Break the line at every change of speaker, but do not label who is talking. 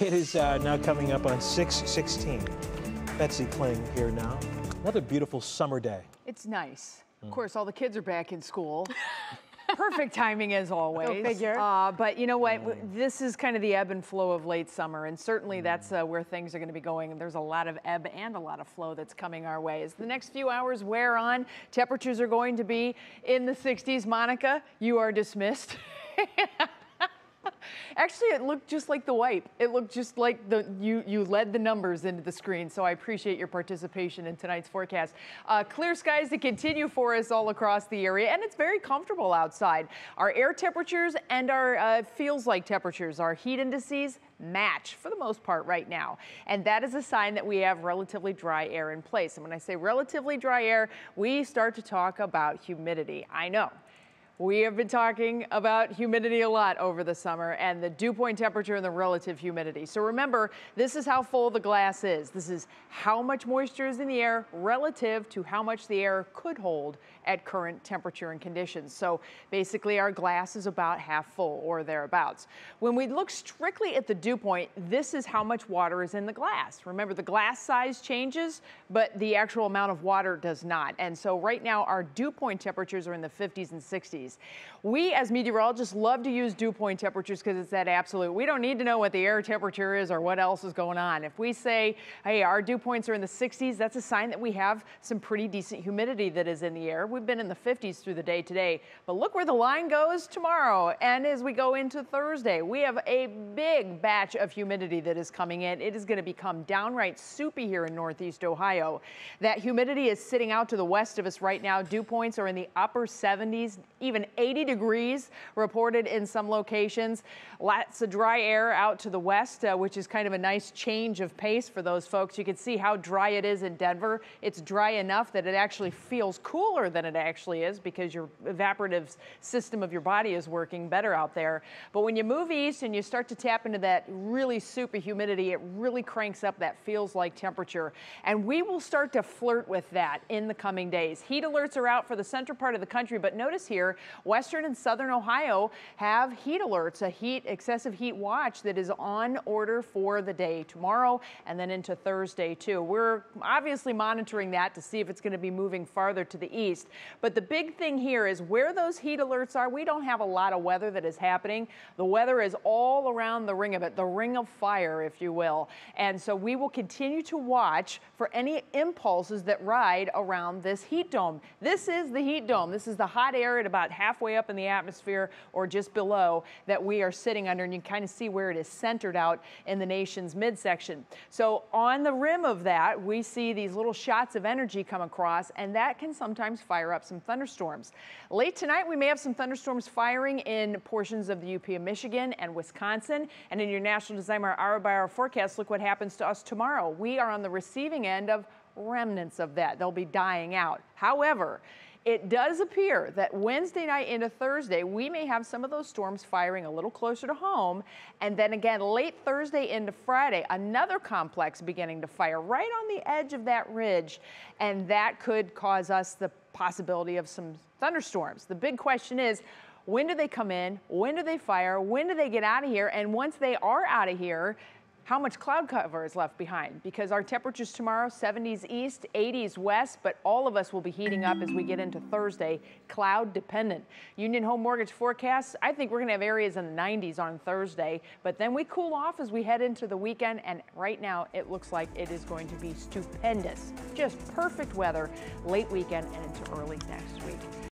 It is now coming up on 6:16. Betsy Kling here now. Another beautiful summer day.
It's nice. Of course, all the kids are back in school. Perfect timing as always.
Go figure.
But you know what? This is kind of the ebb and flow of late summer, and certainly that's where things are going to be going. There's a lot of ebb and a lot of flow that's coming our way. As the next few hours wear on, temperatures are going to be in the 60s. Monica, you are dismissed. Actually, it looked just like the wipe. It looked just like you led the numbers into the screen, so I appreciate your participation in tonight's forecast. Clear skies to continue for us all across the area, and it's very comfortable outside. Our air temperatures and our feels-like temperatures, our heat indices, match for the most part right now. And that is a sign that we have relatively dry air in place. And when I say relatively dry air, we start to talk about humidity. I know. We have been talking about humidity a lot over the summer and the dew point temperature and the relative humidity. So remember, this is how full the glass is. This is how much moisture is in the air relative to how much the air could hold at current temperature and conditions. So basically our glass is about half full or thereabouts. When we look strictly at the dew point, this is how much water is in the glass. Remember, the glass size changes, but the actual amount of water does not. And so right now our dew point temperatures are in the 50s and 60s. We as meteorologists love to use dew point temperatures because it's that absolute. We don't need to know what the air temperature is or what else is going on. If we say, hey, our dew points are in the 60s, that's a sign that we have some pretty decent humidity that is in the air. We've been in the 50s through the day today, but look where the line goes tomorrow. And as we go into Thursday, we have a big batch of humidity that is coming in. It is going to become downright soupy here in Northeast Ohio. That humidity is sitting out to the west of us right now. Dew points are in the upper 70s, even 80 degrees reported in some locations. Lots of dry air out to the west, which is kind of a nice change of pace for those folks. You can see how dry it is in Denver. It's dry enough that it actually feels cooler than it actually is because your evaporative system of your body is working better out there. But when you move east and you start to tap into that really super humidity, it really cranks up that feels like temperature. And we will start to flirt with that in the coming days. Heat alerts are out for the central part of the country, but notice here, western and southern Ohio have heat alerts, a excessive heat watch that is on order for the day tomorrow and then into Thursday too. We're obviously monitoring that to see if it's going to be moving farther to the east. But the big thing here is where those heat alerts are, we don't have a lot of weather that is happening. The weather is all around the ring of it, the ring of fire, if you will. And so we will continue to watch for any impulses that ride around this heat dome. This is the heat dome. This is the hot air at about halfway up in the atmosphere or just below that we are sitting under, and you can kind of see where it is centered out in the nation's midsection. So on the rim of that, we see these little shots of energy come across, and that can sometimes fire up some thunderstorms. Late tonight, we may have some thunderstorms firing in portions of the UP of Michigan and Wisconsin. And in your National Designer hour-by-hour forecast, look what happens to us tomorrow. We are on the receiving end of remnants of that. They'll be dying out. However, it does appear that Wednesday night into Thursday, we may have some of those storms firing a little closer to home. And then again, late Thursday into Friday, another complex beginning to fire right on the edge of that ridge. And that could cause us the possibility of some thunderstorms. The big question is, when do they come in? When do they fire? When do they get out of here? And once they are out of here, how much cloud cover is left behind? Because our temperatures tomorrow, 70s east, 80s west, but all of us will be heating up as we get into Thursday, cloud dependent. Union Home Mortgage forecasts, I think we're gonna have areas in the 90s on Thursday, but then we cool off as we head into the weekend, and right now it looks like it is going to be stupendous. Just perfect weather late weekend and into early next week.